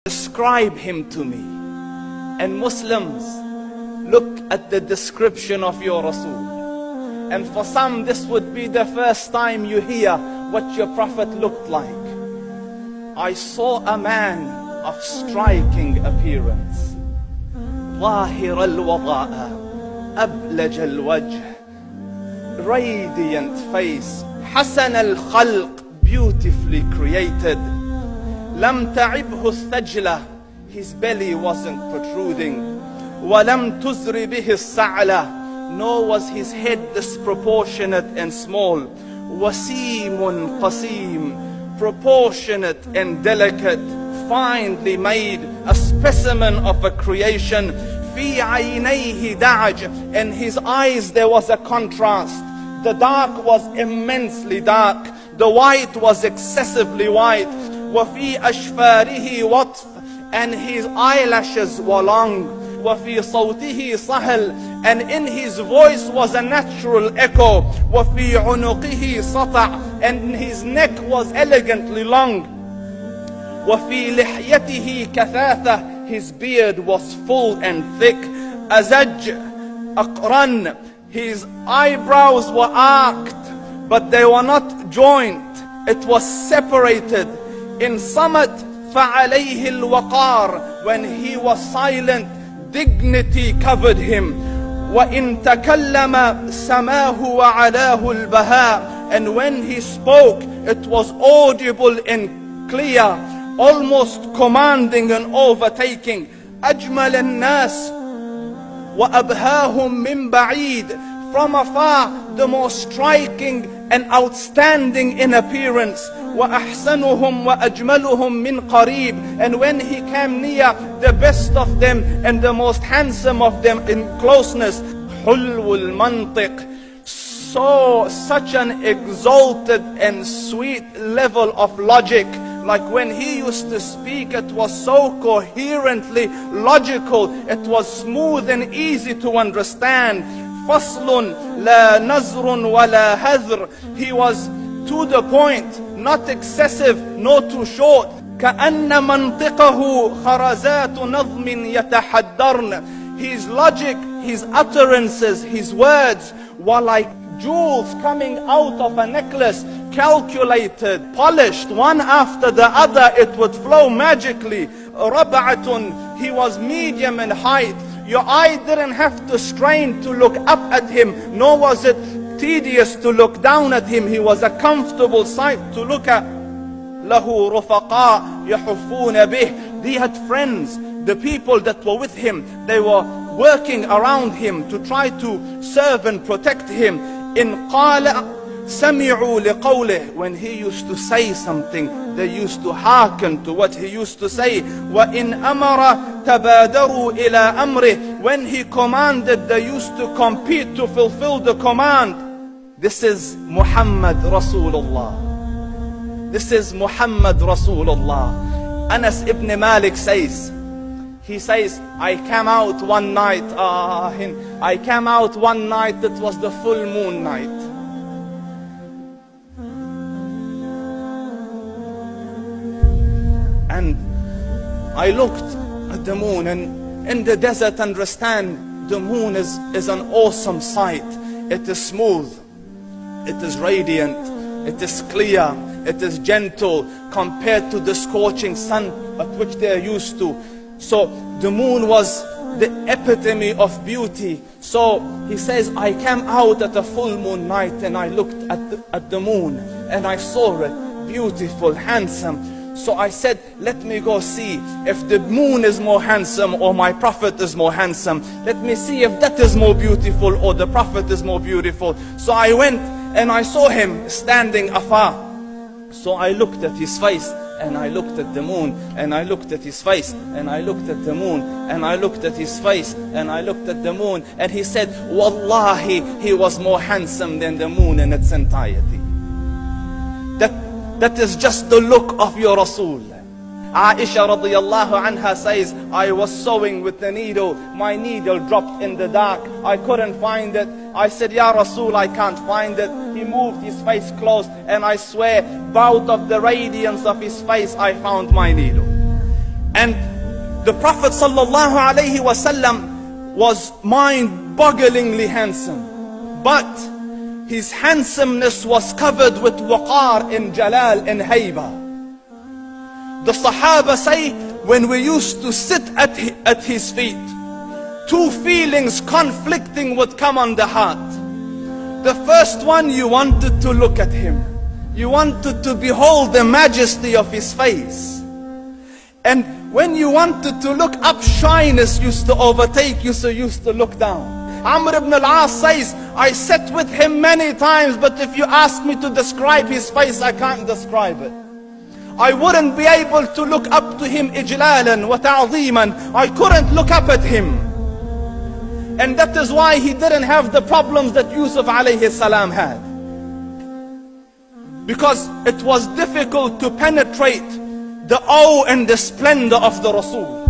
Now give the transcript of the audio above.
describe him to me. And Muslims, look at the description of your Rasul. And for some, this would be the first time you hear what your Prophet looked like. I saw a man of striking appearance. ظاهر الوضاء أبلج الوجه, radiant face, حسن الخلق, beautifully created. لم تعبه الثجلة, his belly wasn't protruding. ولم تزر به السعلة, nor was his head disproportionate and small. وسيم قسيم, proportionate and delicate, finely made, a specimen of a creation. في عينيه دعج, in his eyes there was a contrast. The dark was immensely dark, the white was excessively white. وفي أشفاره وطف, and his eyelashes were long. وفي صوته صهل, and in his voice was a natural echo. وفي عنقه سطع, and his neck was elegantly long. وفي لحيته كثاثة, his beard was full and thick. أزج أقرن, his eyebrows were arched, but they were not joined, it was separated. In Samat فعليه الوقار, when he was silent, dignity covered him. وإن تكلم سماه وعلاه البهاء, and when he spoke, it was audible and clear, almost commanding and overtaking. أجمل الناس وأبهاهم من بعيد, from afar the most striking and outstanding in appearance. وأحسنهم وأجملهم من قريب, and when he came near, the best of them and the most handsome of them in closeness. حلو المنطق, such an exalted and sweet level of logic. Like when he used to speak, it was so coherently logical, it was smooth and easy to understand. فصل لا نزر ولا هذر, he was to the point, not excessive, nor too short. كأن منطقه خرزات نظم يتحدرن, his logic, his utterances, his words were like jewels coming out of a necklace, calculated, polished, one after the other, it would flow magically. ربعة, he was medium in height. Your eye didn't have to strain to look up at him, nor was it tedious to look down at him. He was a comfortable sight to look at. له رفقاء يحفون به, he had friends, the people that were with him, they were working around him to try to serve and protect him. إن قال سمعوا لقوله, when he used to say something, they used to hearken to what he used to say. وإن أمر تبادروا إلى أمره, when he commanded, they used to compete to fulfill the command. This is Muhammad Rasulullah. This is Muhammad Rasulullah. Anas ibn Malik says, he says, I came out one night, it was the full moon night. And I looked at the moon, and in the desert, understand, the moon is an awesome sight. It is smooth, it is radiant, it is clear, it is gentle compared to the scorching sun at which they are used to. So the moon was the epitome of beauty. So he says, I came out at a full moon night and I looked at the moon and I saw it, beautiful, handsome. So I said, let me go see if the moon is more handsome or my Prophet is more handsome. Let me see if that is more beautiful or the Prophet is more beautiful. So I went and I saw him standing afar. So I looked at his face and I looked at the moon, and I looked at his face, and I looked at the moon, and I looked at his face, and I looked at the moon, and he said, Wallahi, he was more handsome than the moon in its entirety. That is just the look of your Rasul. Aisha radiyallahu anha says, I was sewing with the needle, my needle dropped in the dark, I couldn't find it. I said, Ya Rasul, I can't find it. He moved his face close, and I swear, out of the radiance of his face, I found my needle. And the Prophet sallallahu alaihi wasallam was mind-bogglingly handsome, but his handsomeness was covered with waqar and jalal and hayba. The Sahaba say, when we used to sit at his feet, two feelings conflicting would come on the heart. The first one, you wanted to look at him. You wanted to behold the majesty of his face. And when you wanted to look up, shyness used to overtake you, so you used to look down. Amr ibn al-As says, I sat with him many times, but if you ask me to describe his face, I can't describe it. I wouldn't be able to look up to him ijlalan wa ta'zeeman. I couldn't look up at him. And that is why he didn't have the problems that Yusuf alayhi salam had. Because it was difficult to penetrate the awe and the splendor of the Rasul.